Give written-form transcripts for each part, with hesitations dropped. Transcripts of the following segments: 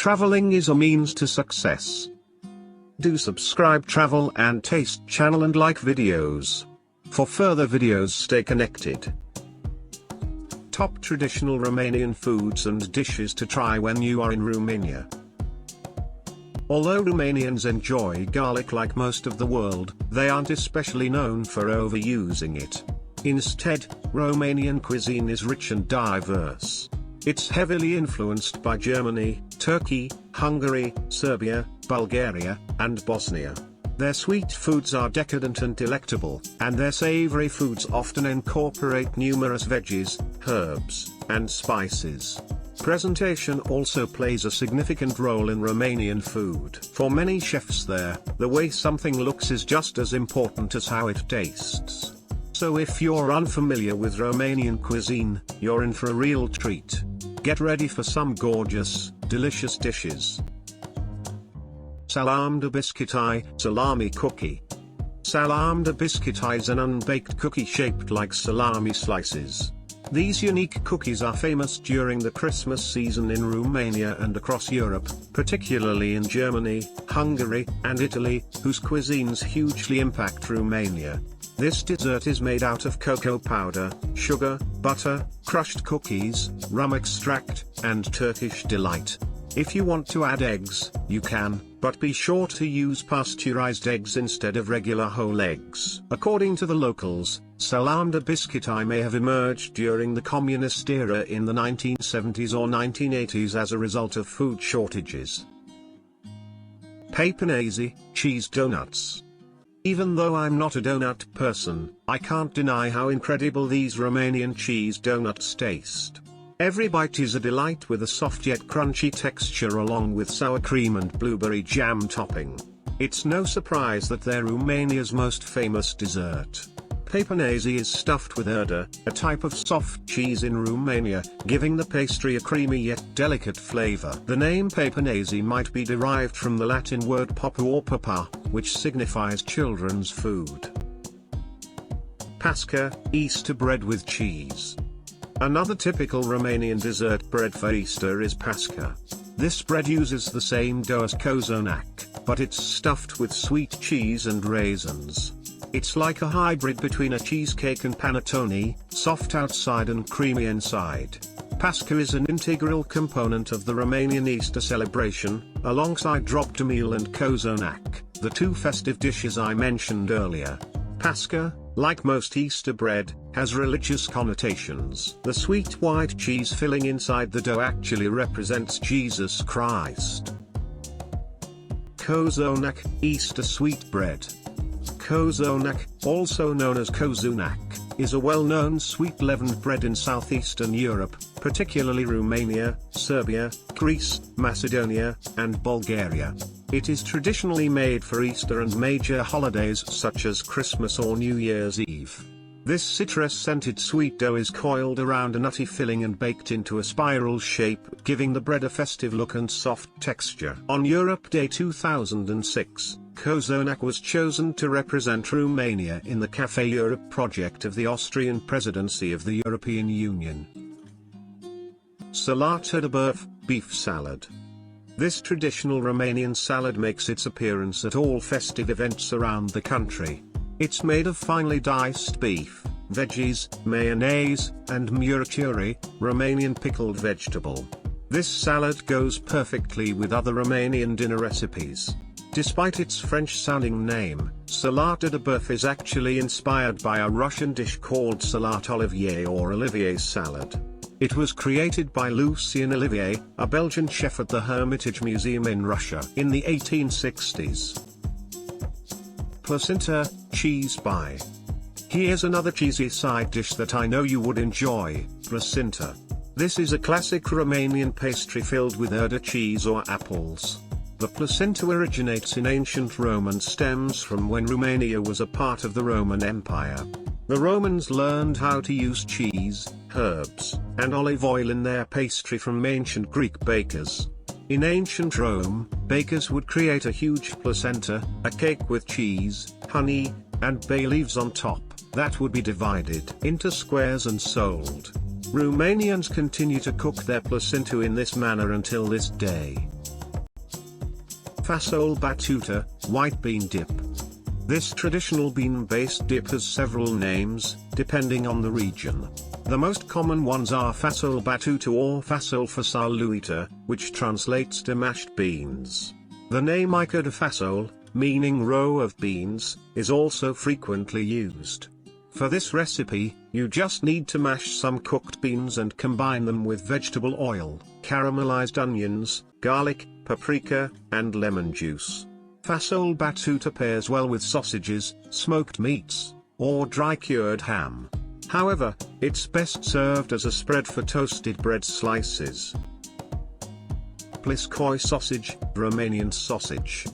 Traveling is a means to success. Do subscribe Travel and Taste channel and like videos. For further videos, stay connected. Top traditional Romanian foods and dishes to try when you are in Romania. Although Romanians enjoy garlic like most of the world, they aren't especially known for overusing it. Instead, Romanian cuisine is rich and diverse. It's heavily influenced by Germany, Turkey, Hungary, Serbia, Bulgaria, and Bosnia. Their sweet foods are decadent and delectable, and their savory foods often incorporate numerous veggies, herbs, and spices. Presentation also plays a significant role in Romanian food. For many chefs there, the way something looks is just as important as how it tastes. So if you're unfamiliar with Romanian cuisine, you're in for a real treat. Get ready for some gorgeous, delicious dishes. Salam de Biscuiți, salami cookie. Salam de Biscuiți is an unbaked cookie shaped like salami slices. These unique cookies are famous during the Christmas season in Romania and across Europe, particularly in Germany, Hungary, and Italy, whose cuisines hugely impact Romania. This dessert is made out of cocoa powder, sugar, butter, crushed cookies, rum extract, and Turkish delight. If you want to add eggs, you can, but be sure to use pasteurized eggs instead of regular whole eggs. According to the locals, Salam de Biscuiți may have emerged during the communist era in the 1970s or 1980s as a result of food shortages. Papanași, cheese donuts. Even though I'm not a donut person, I can't deny how incredible these Romanian cheese donuts taste. Every bite is a delight with a soft yet crunchy texture along with sour cream and blueberry jam topping. It's no surprise that they're Romania's most famous dessert. Papanași is stuffed with Ardei, a type of soft cheese in Romania, giving the pastry a creamy yet delicate flavor. The name Papanași might be derived from the Latin word papa or papa, which signifies children's food. Pasca, Easter bread with cheese. Another typical Romanian dessert bread for Easter is Pasca. This bread uses the same dough as Cozonac, but it's stuffed with sweet cheese and raisins. It's like a hybrid between a cheesecake and panettone, soft outside and creamy inside. Pasca is an integral component of the Romanian Easter celebration, alongside Drob meal and Cozonac, the two festive dishes I mentioned earlier. Pasca, like most Easter bread, has religious connotations. The sweet white cheese filling inside the dough actually represents Jesus Christ. Cozonac, Easter sweet bread. Cozonac, also known as Cozonac, is a well-known sweet leavened bread in southeastern Europe, particularly Romania, Serbia, Greece, Macedonia, and Bulgaria. It is traditionally made for Easter and major holidays such as Christmas or New Year's Eve. This citrus-scented sweet dough is coiled around a nutty filling and baked into a spiral shape, giving the bread a festive look and soft texture. On Europe Day 2006, Cozonac was chosen to represent Romania in the Café Europe project of the Austrian presidency of the European Union. Salată de Boeuf, beef salad. This traditional Romanian salad makes its appearance at all festive events around the country. It's made of finely diced beef, veggies, mayonnaise, and murături, Romanian pickled vegetable. This salad goes perfectly with other Romanian dinner recipes. Despite its French-sounding name, Salată de Boeuf is actually inspired by a Russian dish called salade Olivier or Olivier salad. It was created by Lucien Olivier, a Belgian chef at the Hermitage Museum in Russia in the 1860s. Plăcintă Cheese Pie. Here's another cheesy side dish that I know you would enjoy, plăcintă. This is a classic Romanian pastry filled with Ardei cheese or apples. The plăcintă originates in ancient Rome and stems from when Romania was a part of the Roman Empire. The Romans learned how to use cheese, herbs, and olive oil in their pastry from ancient Greek bakers. In ancient Rome, bakers would create a huge plăcintă, a cake with cheese, honey, and bay leaves on top, that would be divided into squares and sold. Romanians continue to cook their plăcintă in this manner until this day. Fasole Bătută, white bean dip. This traditional bean-based dip has several names, depending on the region. The most common ones are Fasole Bătută or Fasole Fasoluită, which translates to mashed beans. The name Ica de Fasole, meaning row of beans, is also frequently used. For this recipe, you just need to mash some cooked beans and combine them with vegetable oil, caramelized onions, garlic, paprika, and lemon juice. Fasole Bătută pairs well with sausages, smoked meats, or dry-cured ham. However, it's best served as a spread for toasted bread slices. Pleșcoi sausage, Romanian sausage.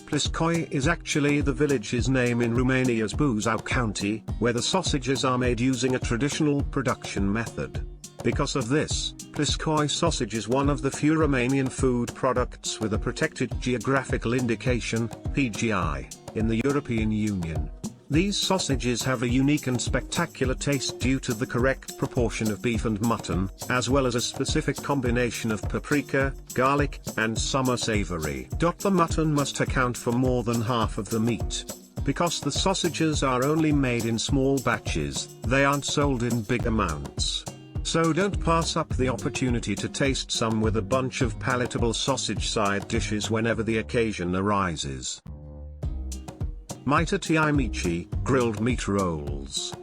Pleșcoi is actually the village's name in Romania's Buzău County, where the sausages are made using a traditional production method. Because of this, Pleșcoi sausage is one of the few Romanian food products with a protected geographical indication, PGI, in the European Union. These sausages have a unique and spectacular taste due to the correct proportion of beef and mutton, as well as a specific combination of paprika, garlic, and summer savory. The mutton must account for more than half of the meat. Because the sausages are only made in small batches, they aren't sold in big amounts. So don't pass up the opportunity to taste some with a bunch of palatable sausage side dishes whenever the occasion arises. Mititei Mici, grilled meat rolls.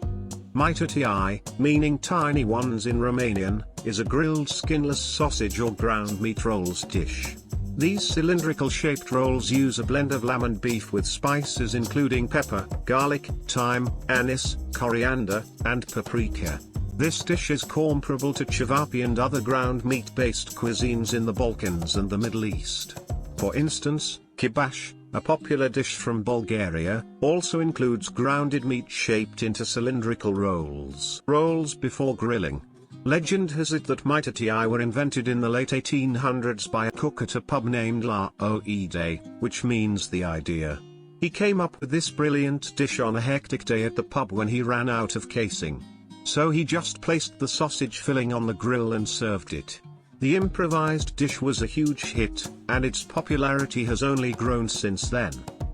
Mititei, meaning tiny ones in Romanian, is a grilled skinless sausage or ground meat rolls dish. These cylindrical shaped rolls use a blend of lamb and beef with spices including pepper, garlic, thyme, anise, coriander, and paprika. This dish is comparable to cevapi and other ground meat-based cuisines in the Balkans and the Middle East. For instance, kibash, a popular dish from Bulgaria, also includes grounded meat shaped into cylindrical rolls. Rolls before grilling. Legend has it that Mititei were invented in the late 1800s by a cook at a pub named La Oide, which means the idea. He came up with this brilliant dish on a hectic day at the pub when he ran out of casing. So he just placed the sausage filling on the grill and served it. The improvised dish was a huge hit, and its popularity has only grown since then.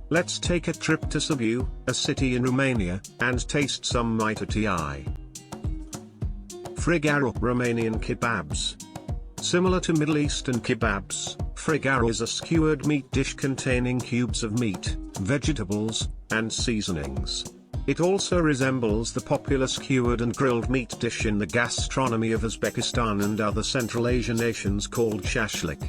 Let's take a trip to Sibiu, a city in Romania, and taste some Mititei. Frigărui, Romanian kebabs. Similar to Middle Eastern kebabs, frigărui is a skewered meat dish containing cubes of meat, vegetables, and seasonings. It also resembles the popular skewered and grilled meat dish in the gastronomy of Uzbekistan and other Central Asian nations called shashlik.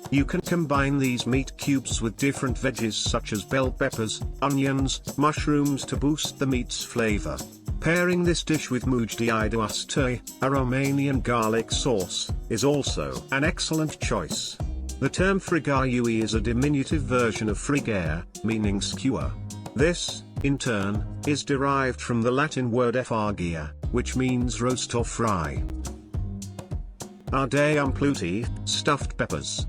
You can combine these meat cubes with different veggies such as bell peppers, onions, mushrooms to boost the meat's flavor. Pairing this dish with mujdei de usturoi, a Romanian garlic sauce, is also an excellent choice. The term frigărui is a diminutive version of frigere, meaning skewer. This, in turn, is derived from the Latin word effargia, which means roast or fry. Ardei Umpluți, stuffed peppers.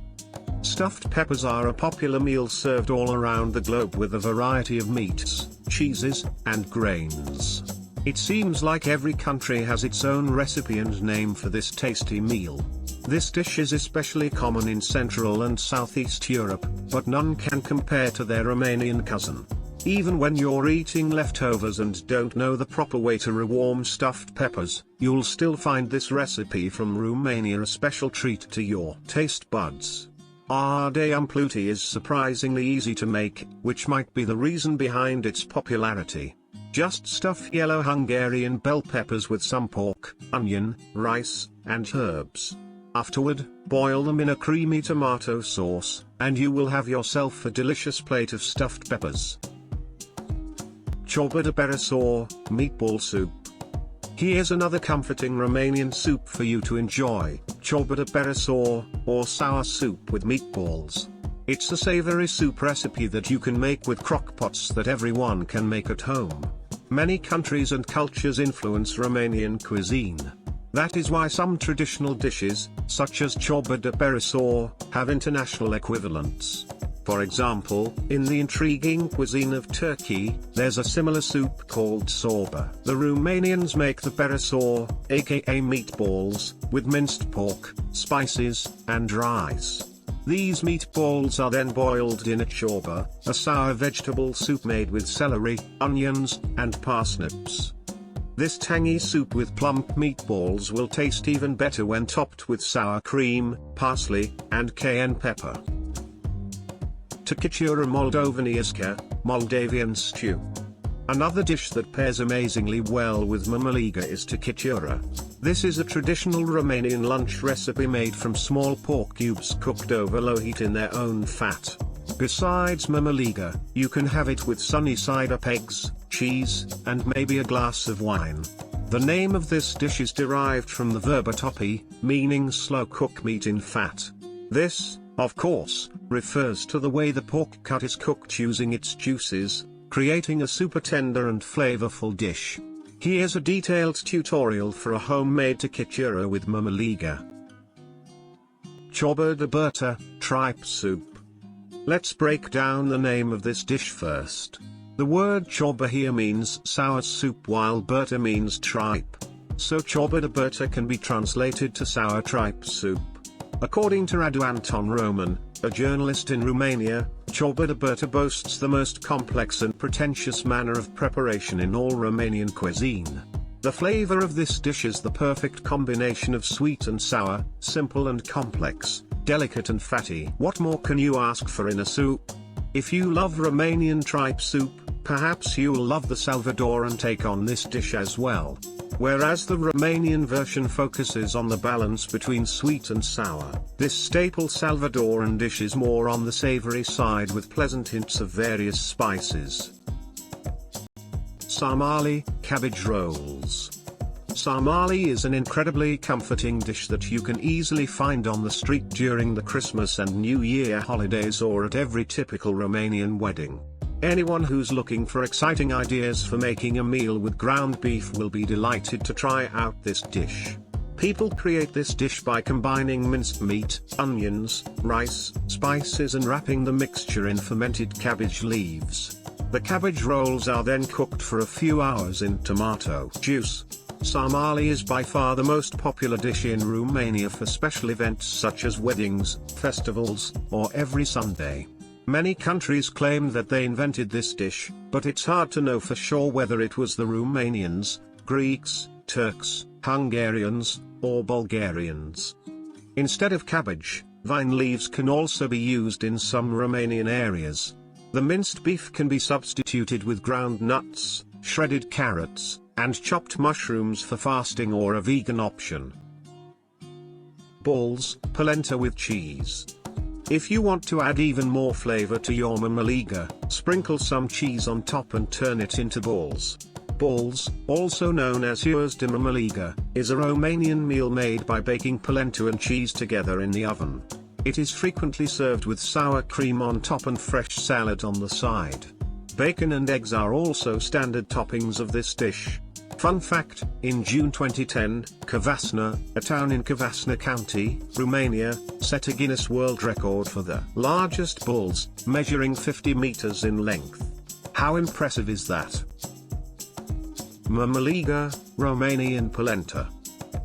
Stuffed peppers are a popular meal served all around the globe with a variety of meats, cheeses, and grains. It seems like every country has its own recipe and name for this tasty meal. This dish is especially common in Central and Southeast Europe, but none can compare to their Romanian cousin. Even when you're eating leftovers and don't know the proper way to rewarm stuffed peppers, you'll still find this recipe from Romania a special treat to your taste buds. Ardei Umpluți is surprisingly easy to make, which might be the reason behind its popularity. Just stuff yellow Hungarian bell peppers with some pork, onion, rice, and herbs. Afterward, boil them in a creamy tomato sauce, and you will have yourself a delicious plate of stuffed peppers. Ciorbă de Perișoare, meatball soup. Here's another comforting Romanian soup for you to enjoy, Ciorbă de Perișoare, or sour soup with meatballs. It's a savory soup recipe that you can make with crockpots that everyone can make at home. Many countries and cultures influence Romanian cuisine. That is why some traditional dishes, such as Ciorbă de Perișoare, have international equivalents. For example, in the intriguing cuisine of Turkey, there's a similar soup called Ciorbă. The Romanians make the Perișoare, aka meatballs, with minced pork, spices, and rice. These meatballs are then boiled in a ciorbă, a sour vegetable soup made with celery, onions, and parsnips. This tangy soup with plump meatballs will taste even better when topped with sour cream, parsley, and cayenne pepper. Tochitură Moldovenească, Moldavian stew. Another dish that pairs amazingly well with mămăligă is tochitură. This is a traditional Romanian lunch recipe made from small pork cubes cooked over low heat in their own fat. Besides mămăligă, you can have it with sunny side up eggs, cheese, and maybe a glass of wine. The name of this dish is derived from the verb a topi, meaning slow cook meat in fat. This, of course, refers to the way the pork cut is cooked using its juices, creating a super tender and flavorful dish. Here's a detailed tutorial for a homemade tochitură with mămăligă. Ciorbă de Burtă, tripe soup. Let's break down the name of this dish first. The word ciorbă here means sour soup while burtă means tripe. So ciorbă de Burtă can be translated to sour tripe soup. According to Radu Anton Roman, a journalist in Romania, Ciorbă de Burtă boasts the most complex and pretentious manner of preparation in all Romanian cuisine. The flavor of this dish is the perfect combination of sweet and sour, simple and complex, delicate and fatty. What more can you ask for in a soup? If you love Romanian tripe soup, perhaps you'll love the Salvadoran take on this dish as well. Whereas the Romanian version focuses on the balance between sweet and sour, this staple Salvadoran dish is more on the savory side with pleasant hints of various spices. Sarmale, cabbage rolls. Sarmale is an incredibly comforting dish that you can easily find on the street during the Christmas and New Year holidays or at every typical Romanian wedding. Anyone who's looking for exciting ideas for making a meal with ground beef will be delighted to try out this dish. People create this dish by combining minced meat, onions, rice, spices and wrapping the mixture in fermented cabbage leaves. The cabbage rolls are then cooked for a few hours in tomato juice. Sarmale is by far the most popular dish in Romania for special events such as weddings, festivals, or every Sunday. Many countries claim that they invented this dish, but it's hard to know for sure whether it was the Romanians, Greeks, Turks, Hungarians, or Bulgarians. Instead of cabbage, vine leaves can also be used in some Romanian areas. The minced beef can be substituted with ground nuts, shredded carrots, and chopped mushrooms for fasting or a vegan option. Bulz, polenta with cheese. If you want to add even more flavor to your mămăligă, sprinkle some cheese on top and turn it into balls. Bulz, also known as huers de mămăligă, is a Romanian meal made by baking polenta and cheese together in the oven. It is frequently served with sour cream on top and fresh salad on the side. Bacon and eggs are also standard toppings of this dish. Fun fact, in June 2010, Căvasna, a town in Căvasna County, Romania, set a Guinness World Record for the largest bulls, measuring 50 meters in length. How impressive is that? Mămăligă, Romanian polenta.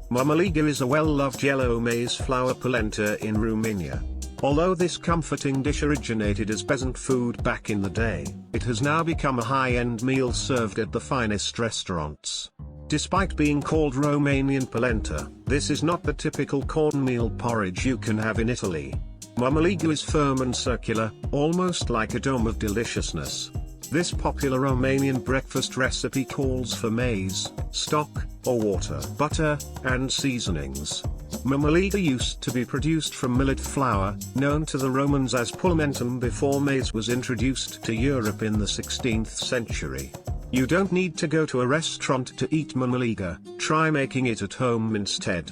Mămăligă is a well-loved yellow maize flour polenta in Romania. Although this comforting dish originated as peasant food back in the day, it has now become a high-end meal served at the finest restaurants. Despite being called Romanian polenta, this is not the typical cornmeal porridge you can have in Italy. Mămăligă is firm and circular, almost like a dome of deliciousness. This popular Romanian breakfast recipe calls for maize, stock, or water, butter, and seasonings. Mămăligă used to be produced from millet flour, known to the Romans as pulmentum before maize was introduced to Europe in the 16th century. You don't need to go to a restaurant to eat mămăligă, try making it at home instead.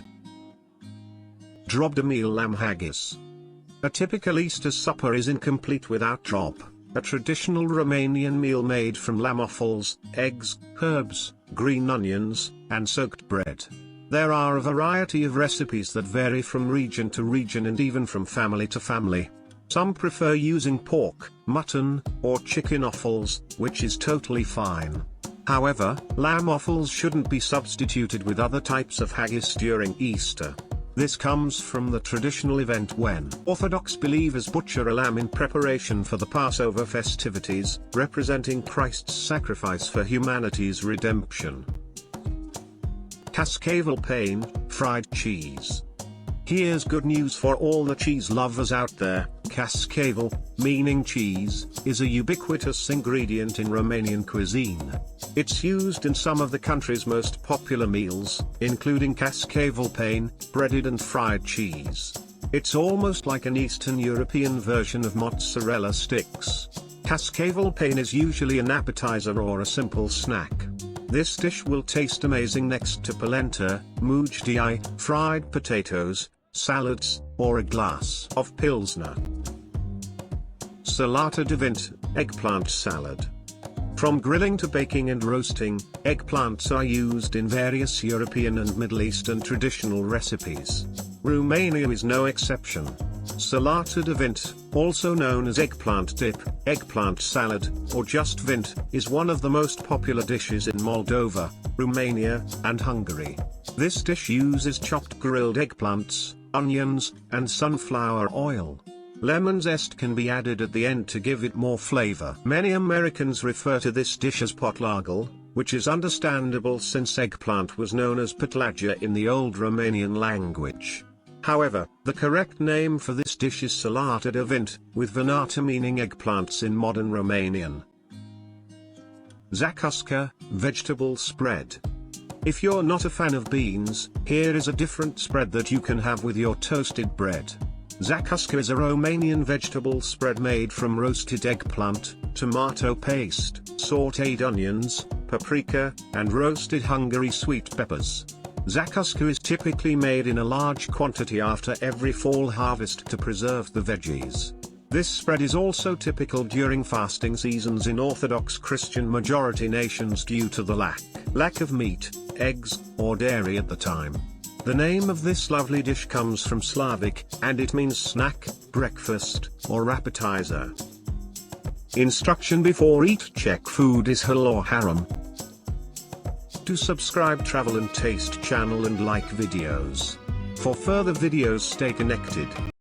Drob de meal lamb haggis. A typical Easter supper is incomplete without drob, a traditional Romanian meal made from lamb offals, eggs, herbs, green onions, and soaked bread. There are a variety of recipes that vary from region to region and even from family to family. Some prefer using pork, mutton, or chicken offals, which is totally fine. However, lamb offals shouldn't be substituted with other types of haggis during Easter. This comes from the traditional event when Orthodox believers butcher a lamb in preparation for the Passover festivities, representing Christ's sacrifice for humanity's redemption. Cașcaval pane, fried cheese. Here's good news for all the cheese lovers out there. Cașcaval, meaning cheese, is a ubiquitous ingredient in Romanian cuisine. It's used in some of the country's most popular meals, including cașcaval pane, breaded and fried cheese. It's almost like an Eastern European version of mozzarella sticks. Cașcaval pane is usually an appetizer or a simple snack. This dish will taste amazing next to polenta, mujdi, fried potatoes, salads, or a glass of pilsner. Salată de Vinete, eggplant salad. From grilling to baking and roasting, eggplants are used in various European and Middle Eastern traditional recipes. Romania is no exception. Salată de Vinete, also known as eggplant dip, eggplant salad, or just Vinete, is one of the most popular dishes in Moldova, Romania, and Hungary. This dish uses chopped grilled eggplants, onions, and sunflower oil. Lemon zest can be added at the end to give it more flavor. Many Americans refer to this dish as potlagal, which is understandable since eggplant was known as patlaja in the old Romanian language. However, the correct name for this dish is Salată de Vinete, with Vinete meaning eggplants in modern Romanian. Zacuscă, vegetable spread. If you're not a fan of beans, here is a different spread that you can have with your toasted bread. Zacuscă is a Romanian vegetable spread made from roasted eggplant, tomato paste, sautéed onions, paprika, and roasted Hungary sweet peppers. Zacuscă is typically made in a large quantity after every fall harvest to preserve the veggies. This spread is also typical during fasting seasons in Orthodox Christian majority nations due to the lack of meat, eggs, or dairy at the time. The name of this lovely dish comes from Slavic, and it means snack, breakfast, or appetizer. Instruction before eat: check food is halal or haram. To subscribe Travel and Taste channel and like videos. For further videos, stay connected.